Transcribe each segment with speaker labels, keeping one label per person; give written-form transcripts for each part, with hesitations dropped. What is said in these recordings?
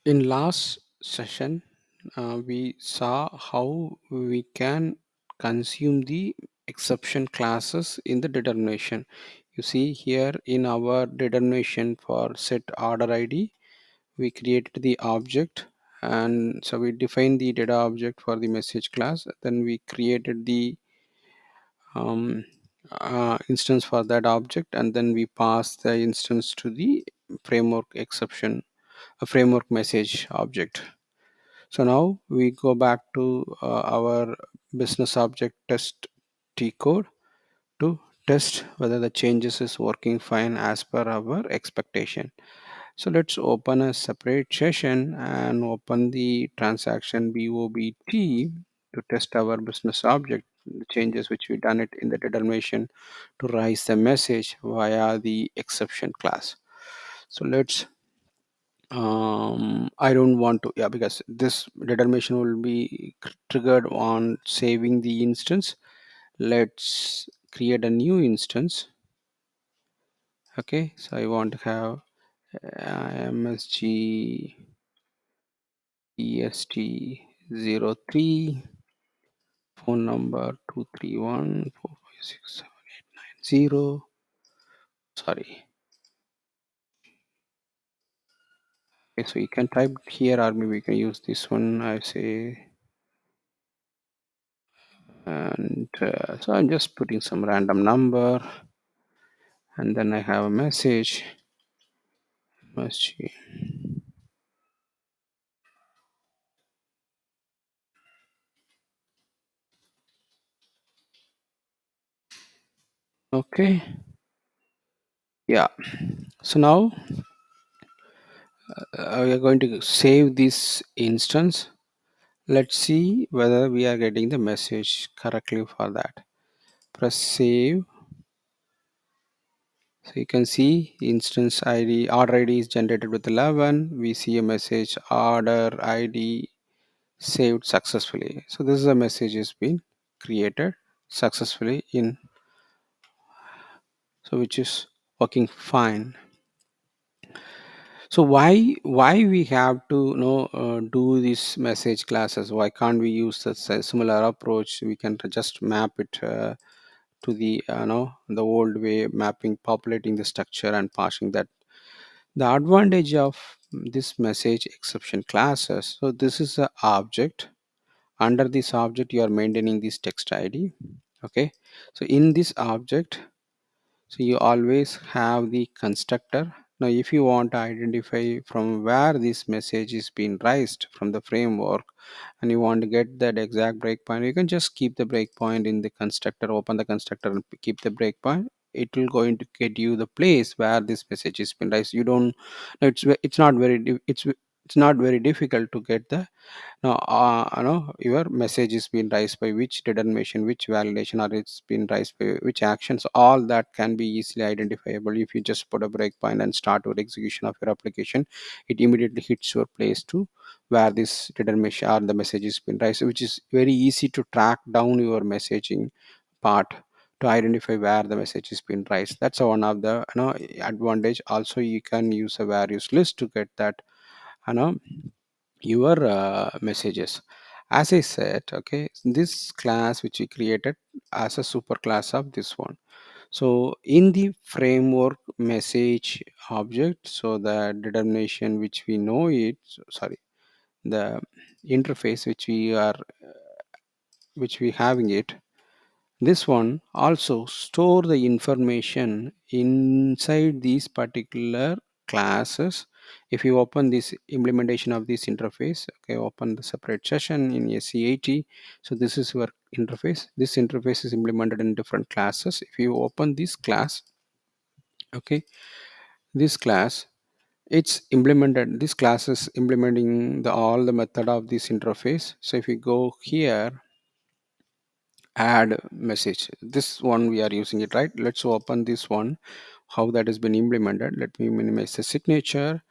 Speaker 1: In last session, we saw how we can consume the exception classes in the determination. You see here in our determination for set order ID, we created the object, and so we defined the data object for the message class. Then we created the um, instance for that object, and then we pass the instance to the framework exception, a framework message object. So now we go back to our business object test T code to test whether the changes is working fine as per our expectation. So let's open a separate session and open the transaction BOBT to test our business object, the changes which we done it in the determination to raise the message via the exception class. So let's I don't want to, yeah, because this determination will be triggered on saving the instance. Let's create a new instance. Okay, so I want to have msg est03, phone number 231456790. Sorry. Okay, so you can type here, or maybe we can use this one. I say, and so I'm just putting some random number, and then I have a message. Message. Okay, yeah. So now we are going to save this instance. Let's see whether we are getting the message correctly for that. Press save. So you can see instance ID, order ID is generated with 11. We see a message order ID saved successfully. So this is a message has been created successfully in, so which is working fine. So why we have to do these message classes? Why can't we use the similar approach? We can just map it to the the old way, mapping, populating the structure and passing that. The advantage of this message exception classes, so this is a object. Under this object you are maintaining this text ID. Okay, so in this object, so you always have the constructor. Now, if you want to identify from where this message is being raised from the framework, and you want to get that exact breakpoint, you can just keep the breakpoint in the constructor, open the constructor and keep the breakpoint. It will going to get you the place where this message is been raised. You don't, no, it's not very it's not very difficult to get the now, your message is being raised by which determination, which validation, or it's been raised by which actions. All that can be easily identifiable. If you just put a breakpoint and start your execution of your application, it immediately hits your place to where this determination or the message is been raised, which is very easy to track down your messaging part to identify where the message is being raised. That's one of the advantage. Also, you can use a various list to get that you know your messages. As I said, okay, this class which we created as a super class of this one. So in the framework message object, so the determination which we know it, sorry, the interface which we having it, this one also store the information inside these particular classes. If you open this implementation of this interface, okay, open the separate session in SCAT. So this is your interface. This interface is implemented in different classes. If you open this class, okay, this class, it's implemented, this class is implementing the all the method of this interface. So if you go here, add message, this one we are using it, right? Let's open this one, how that has been implemented. Let me minimize the signature.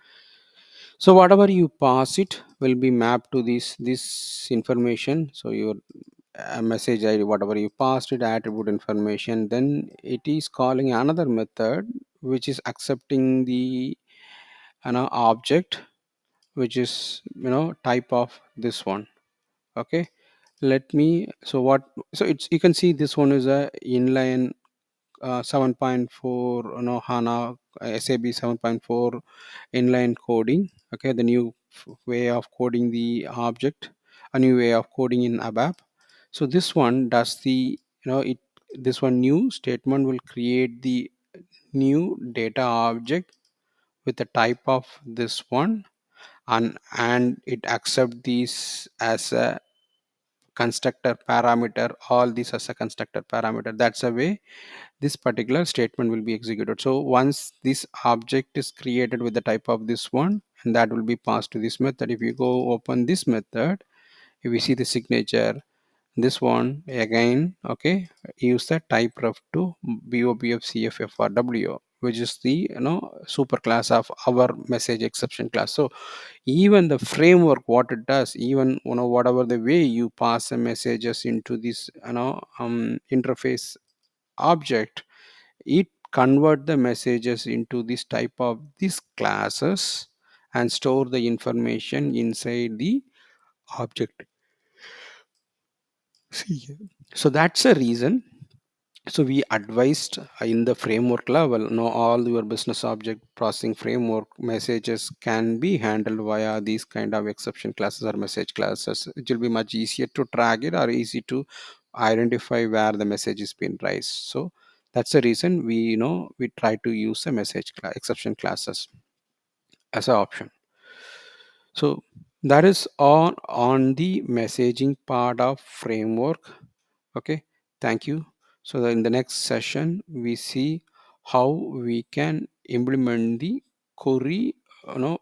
Speaker 1: So whatever you pass it will be mapped to this information. So your message ID, whatever you passed it, attribute information, then it is calling another method which is accepting the object which is type of this one. Okay, let me so what so it's you can see this one is a inline 7.4 HANA SAB 7.4 inline coding. Okay, the new way of coding the object, a new way of coding in ABAP. So this one does the it this one new statement will create the new data object with the type of this one, and it accept these as a constructor parameter, all these as a constructor parameter. That's a way this particular statement will be executed. So once this object is created with the type of this one, and that will be passed to this method. If you go open this method, if we see the signature, this one again, okay, use the type ref to BOPF CFFRW, which is the super class of our message exception class. So even the framework, what it does, even whatever the way you pass the messages into this interface object, it convert the messages into this type of these classes and store the information inside the object. See here. So that's a reason. So we advised in the framework level, all your business object processing framework messages can be handled via these kind of exception classes or message classes. It will be much easier to track it or easy to identify where the message is being raised. So that's the reason we try to use the exception classes as an option. So that is on the messaging part of framework. Okay, thank you. So in the next session we see how we can implement the query, in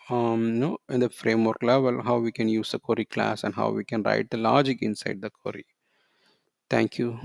Speaker 1: the framework level, how we can use the query class and how we can write the logic inside the query. Thank you.